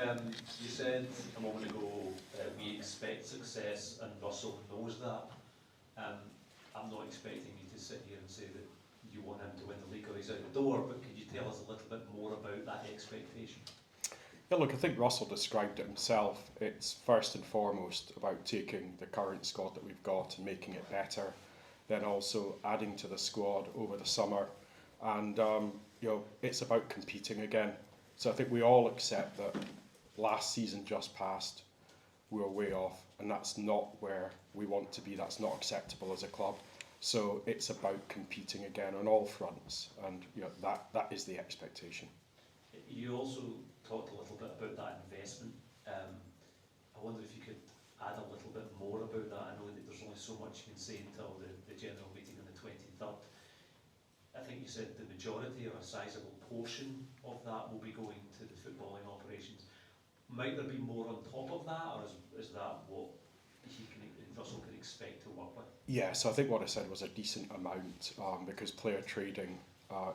You said a moment ago we expect success, and Russell knows that. I'm not expecting you to sit here and say that you want him to win the league or he's out the door, but could you tell us a little bit more about that expectation? Yeah, look, I think Russell described it himself. It's first and foremost about taking the current squad that we've got and making it better, then also adding to the squad over the summer, and it's about competing again. So I think we all accept that last season just passed, we were way off, and that's not where we want to be. That's not acceptable as a club. So it's about competing again on all fronts, and that is the expectation. You also talked a little bit about that investment. I wonder if you could add a little bit more about that. I know that there's only so much you can say until the general meeting on the 23rd. I think you said the majority or a sizable portion of that will be going to the footballing operations. Might there be more on top of that, or is that what Russell can expect to work with? Yeah, so I think what I said was a decent amount, because player trading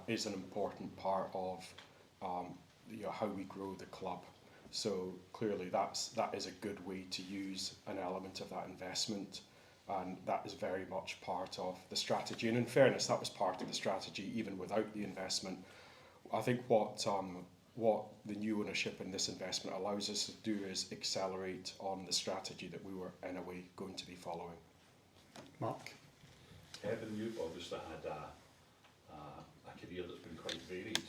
is an important part of how we grow the club. So clearly that is a good way to use an element of that investment, and that is very much part of the strategy. And in fairness, that was part of the strategy even without the investment. I think what the new ownership in this investment allows us to do is accelerate on the strategy that we were in a way going to be following. Mark? Kevin, you've obviously had a career that's been quite varied,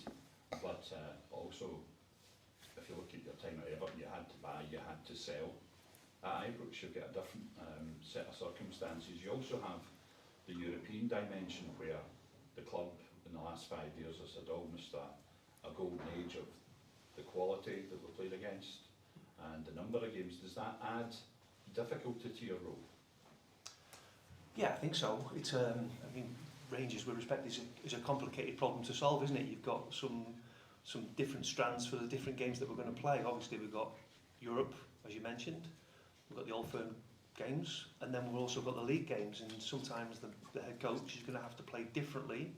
but also, if you look at your time at Everton, you had to buy, you had to sell. At Ibrox, you've got a different set of circumstances. You also have the European dimension, where the club in the last 5 years has had almost a golden age of the quality that we played against and the number of games. Does that add difficulty to your role? Yeah, I think so. It's Rangers, with respect, is a complicated problem to solve, isn't it? You've got some different strands for the different games that we're going to play. Obviously, we've got Europe, as you mentioned. We've got the Old Firm games, and then we've also got the league games. And sometimes the head coach is going to have to play differently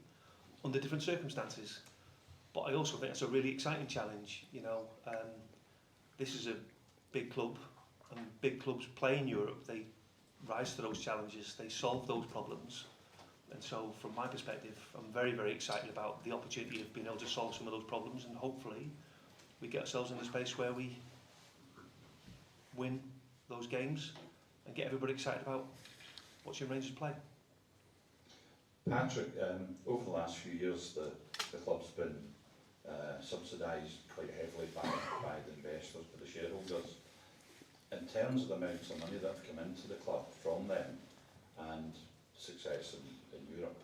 under different circumstances. But I also think it's a really exciting challenge. This is a big club, and big clubs play in Europe. They rise to those challenges, they solve those problems. And so from my perspective, I'm very, very excited about the opportunity of being able to solve some of those problems, and hopefully we get ourselves in a space where we win those games and get everybody excited about watching Rangers play. Patrick, over the last few years, the club's been subsidised quite heavily by the investors, by the shareholders. In terms of the amounts of money that have come into the club from them and success in Europe,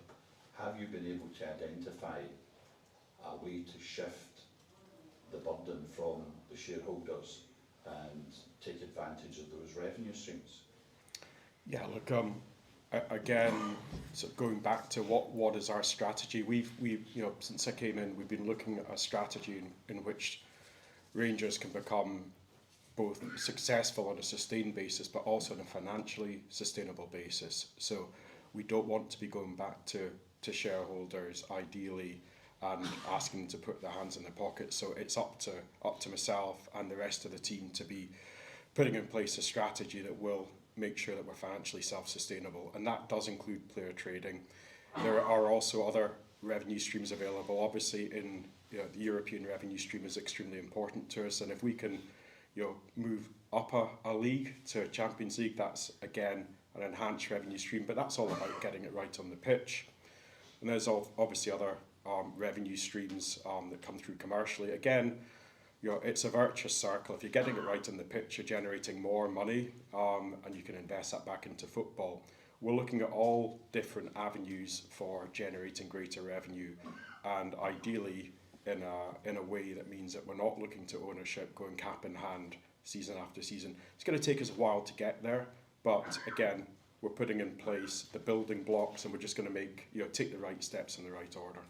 have you been able to identify a way to shift the burden from the shareholders and take advantage of those revenue streams? Yeah, look, again, so going back to what is our strategy, we've since I came in, we've been looking at a strategy in which Rangers can become both successful on a sustained basis, but also on a financially sustainable basis. So we don't want to be going back to shareholders, ideally, and asking them to put their hands in their pockets. So it's up to myself and the rest of the team to be putting in place a strategy that will make sure that we're financially self-sustainable, and that does include player trading. There are also other revenue streams available. Obviously, the European revenue stream is extremely important to us, and if we can move up a league to a Champions League, that's again an enhanced revenue stream, but that's all about getting it right on the pitch. And there's obviously other revenue streams that come through commercially. Again, it's a virtuous circle. If you're getting it right on the pitch, you're generating more money, and you can invest that back into football. We're looking at all different avenues for generating greater revenue, and ideally in a way that means that we're not looking to ownership going cap in hand season after season. It's going to take us a while to get there, but again, we're putting in place the building blocks, and we're just going to take the right steps in the right order.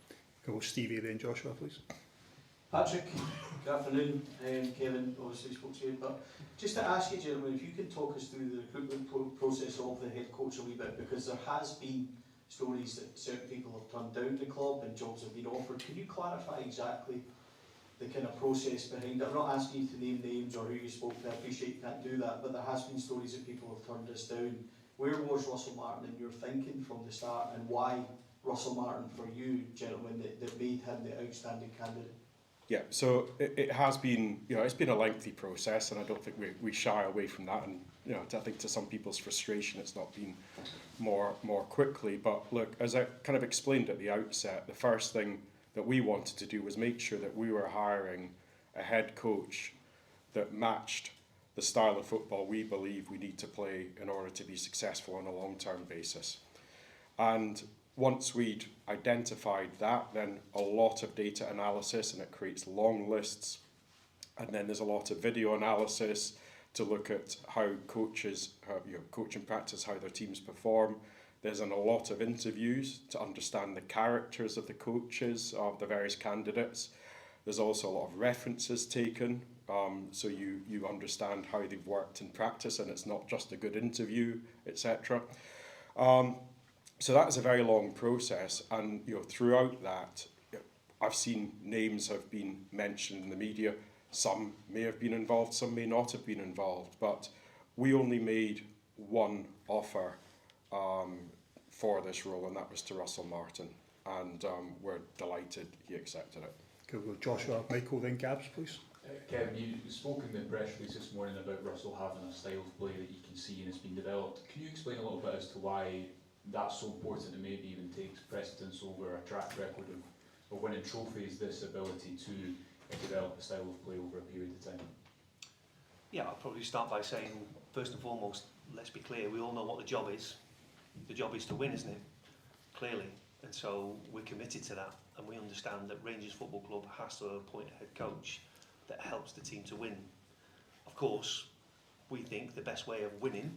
Go Stevie, then Joshua, please. Patrick, good afternoon. Kevin obviously spoke to you, but just to ask you, gentlemen, if you could talk us through the recruitment process of the head coach a wee bit, because there has been stories that certain people have turned down the club and jobs have been offered. Can you clarify exactly the kind of process behind it. I'm not asking you to name names or who you spoke to, I appreciate you can't do that, but there has been stories that people have turned us down. Where was Russell Martin in your thinking from the start, and why Russell Martin for you, gentlemen, that made him the outstanding candidate? Yeah, so it has been, it's been a lengthy process, and I don't think we shy away from that. And I think to some people's frustration, it's not been more quickly. But look, as I kind of explained at the outset, the first thing that we wanted to do was make sure that we were hiring a head coach that matched the style of football we believe we need to play in order to be successful on a long-term basis. And once we'd identified that, then a lot of data analysis, and it creates long lists, and then there's a lot of video analysis to look at how coaches, coaching practice, how their teams perform. There's a lot of interviews to understand the characters of the coaches, of the various candidates. There's also a lot of references taken, so you understand how they've worked in practice, and it's not just a good interview, etc. So that is a very long process, and throughout that, I've seen names have been mentioned in the media. Some may have been involved, some may not have been involved, but we only made one offer for this role, and that was to Russell Martin, and we're delighted he accepted it. Okay, we'll go Joshua, Michael, then Gabs, please. Kevin, you spoke in the press release this morning about Russell having a style of play that you can see and it's been developed. Can you explain a little bit as to why that's so important and maybe even takes precedence over a track record of winning trophies, this ability to develop a style of play over a period of time? Yeah, I'll probably start by saying, first and foremost, let's be clear, we all know what the job is. The job is to win, isn't it? Clearly. And so we're committed to that, and we understand that Rangers Football Club has to appoint a head coach that helps the team to win. Of course, we think the best way of winning,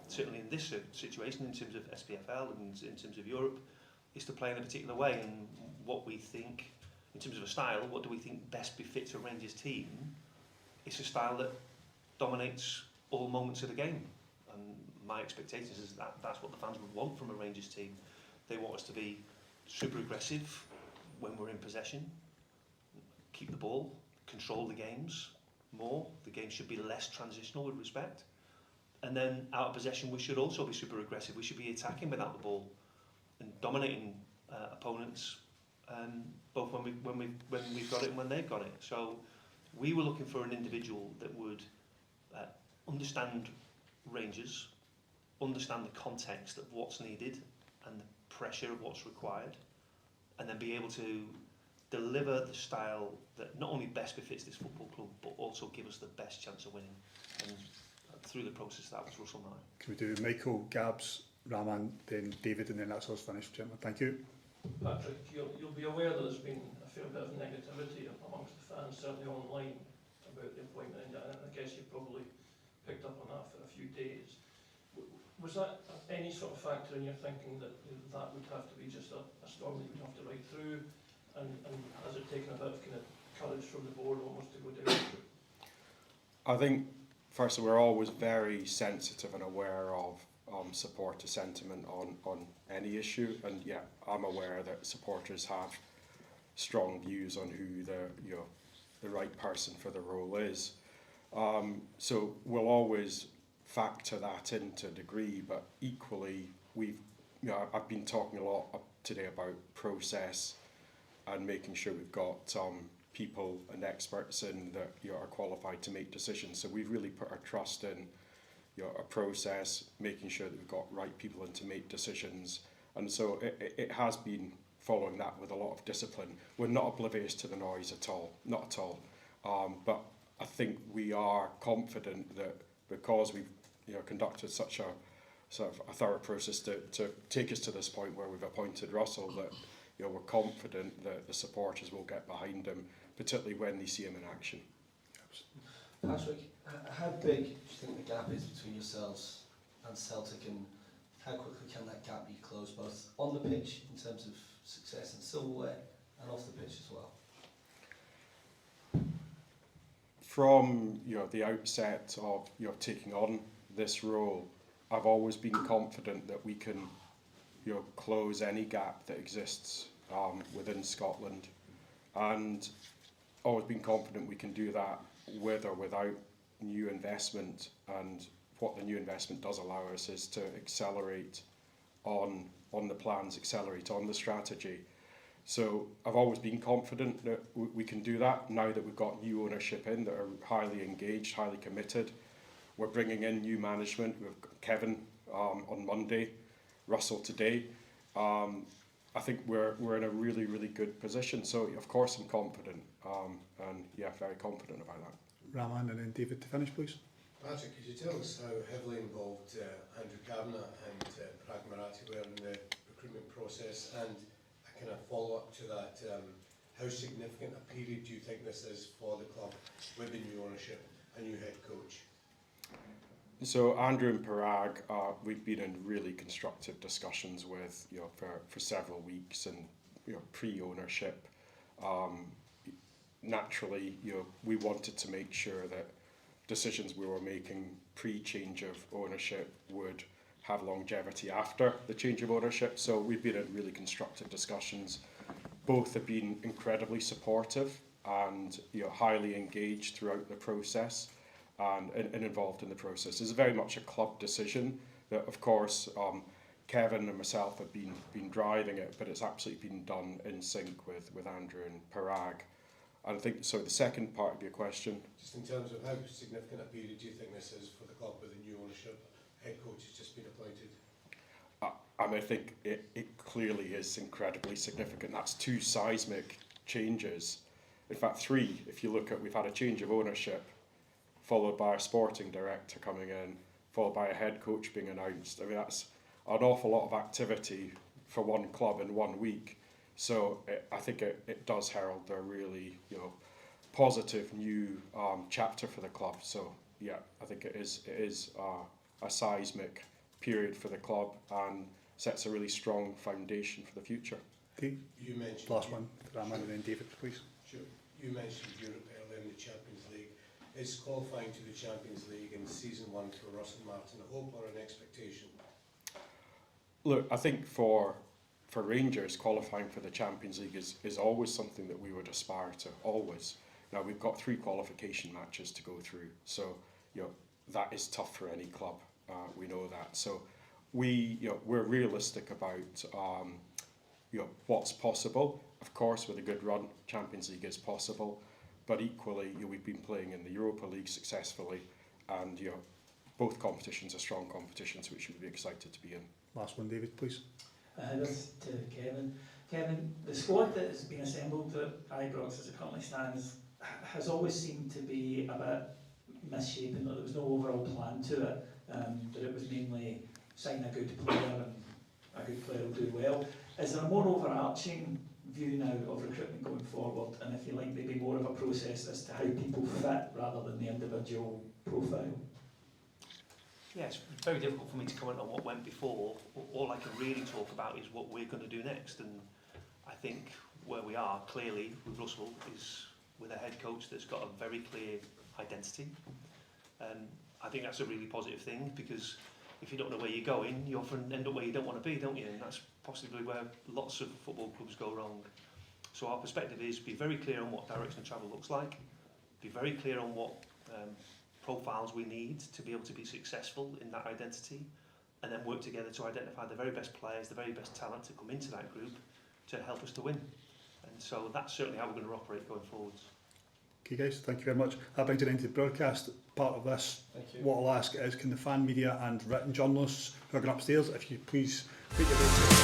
certainly in this situation, in terms of SPFL and in terms of Europe, is to play in a particular way. And what we think, in terms of a style, what do we think best befits a Rangers team? It's a style that dominates all moments of the game. And my expectations is that that's what the fans would want from a Rangers team. They want us to be super aggressive when we're in possession, keep the ball, control the games more. The game should be less transitional with respect. And then out of possession, we should also be super aggressive. We should be attacking without the ball and dominating opponents, both when we've got it and when they've got it. So we were looking for an individual that would understand Rangers, understand the context of what's needed and the pressure of what's required, and then be able to deliver the style that not only best befits this football club, but also give us the best chance of winning. And through the process, that was Russell Martin. Can we do Michael, Gabs, Raman, then David, and then that's us finished, gentlemen. Thank you. Patrick, you'll be aware that there's been a fair bit of negativity amongst the fans, certainly online, about the appointment, and I guess you've probably picked up on that for a few days. Was that any sort of factor in your thinking that that would have to be just a storm that you'd have to ride through, and has it taken a bit of kind of courage from the board almost to go down? I think, first of all, we're always very sensitive and aware of supporter sentiment on any issue, and yeah, I'm aware that supporters have strong views on who the right person for the role is. So we'll always factor that into a degree, but equally I've been talking a lot today about process and making sure we've got people and experts in that are qualified to make decisions. So we've really put our trust in a process, making sure that we've got right people in to make decisions. And so it has been following that with a lot of discipline. We're not oblivious to the noise at all, not at all. But I think we are confident that because we've conducted such a sort of a thorough process to take us to this point where we've appointed Russell, that we're confident that the supporters will get behind him, particularly when they see him in action. Patrick, how big do you think the gap is between yourselves and Celtic, and how quickly can that gap be closed, both on the pitch in terms of success in silverware and off the pitch as well? From the outset of taking on this role, I've always been confident that we can close any gap that exists within Scotland, and always been confident we can do that with or without new investment, and what the new investment does allow us is to accelerate on the plans, accelerate on the strategy. So I've always been confident that we can do that now that we've got new ownership in that are highly engaged, highly committed. We're bringing in new management. We've got Kevin on Monday, Russell today. I think we're in a really, really good position. So of course I'm confident, and yeah, very confident about that. Raman and then David to finish, please. Patrick, could you tell us how heavily involved Andrew Kavanagh and Parag Marathi were in the recruitment process, and a kind of follow-up to that, how significant a period do you think this is for the club with the new ownership, a new head coach? So Andrew and Parag, we've been in really constructive discussions with, for several weeks, and pre-ownership. Naturally, we wanted to make sure that decisions we were making pre-change of ownership would have longevity after the change of ownership. So we've been in really constructive discussions. Both have been incredibly supportive and highly engaged throughout the process and involved in the process. It's very much a club decision that, of course, Kevin and myself have been driving it, but it's absolutely been done in sync with Andrew and Parag. And I think, so the second part of your question. Just in terms of how significant a period do you think this is for the club with the new ownership? Head coach has just been appointed. I think it clearly is incredibly significant. That's 2 seismic changes. In fact, 3, if you look at, we've had a change of ownership, followed by a sporting director coming in, followed by a head coach being announced. I mean, that's an awful lot of activity for one club in 1 week. So I think it does herald a really, positive new chapter for the club. So yeah, I think it is a seismic period for the club and sets a really strong foundation for the future. Okay. You mentioned last one, Raman and then David, please. Sure. You mentioned Europe earlier in the Champions League. Is qualifying to the Champions League in season 1 for Russell Martin a hope or an expectation? Look, I think for Rangers, qualifying for the Champions League is always something that we would aspire to, always. Now, we've got 3 qualification matches to go through, so that is tough for any club. We know that. So we're realistic about what's possible. Of course, with a good run, Champions League is possible, but equally, we've been playing in the Europa League successfully, and both competitions are strong competitions which we'd be excited to be in. Last one, David, please. This to Kevin. Kevin, the squad that has been assembled at Ibrox as it currently stands has always seemed to be a bit misshapen, that there was no overall plan to it, that it was mainly sign a good player and a good player will do well. Is there a more overarching view now of recruitment going forward, and if you like, maybe more of a process as to how people fit rather than the individual profile? Yeah, it's very difficult for me to comment on what went before. All I can really talk about is what we're going to do next, and I think where we are clearly with Russell is with a head coach that's got a very clear identity, and I think that's a really positive thing, because if you don't know where you're going, you often end up where you don't want to be, don't you? And that's possibly where lots of football clubs go wrong. So our perspective is be very clear on what direction of travel looks like, be very clear on what profiles we need to be able to be successful in that identity, and then work together to identify the very best players, the very best talent to come into that group to help us to win. And so that's certainly how we're going to operate going forwards. Okay guys, thank you very much. That brings it into the broadcast part of this. Thank you. What I'll ask is, can the fan media and written journalists who are going upstairs, if you please put your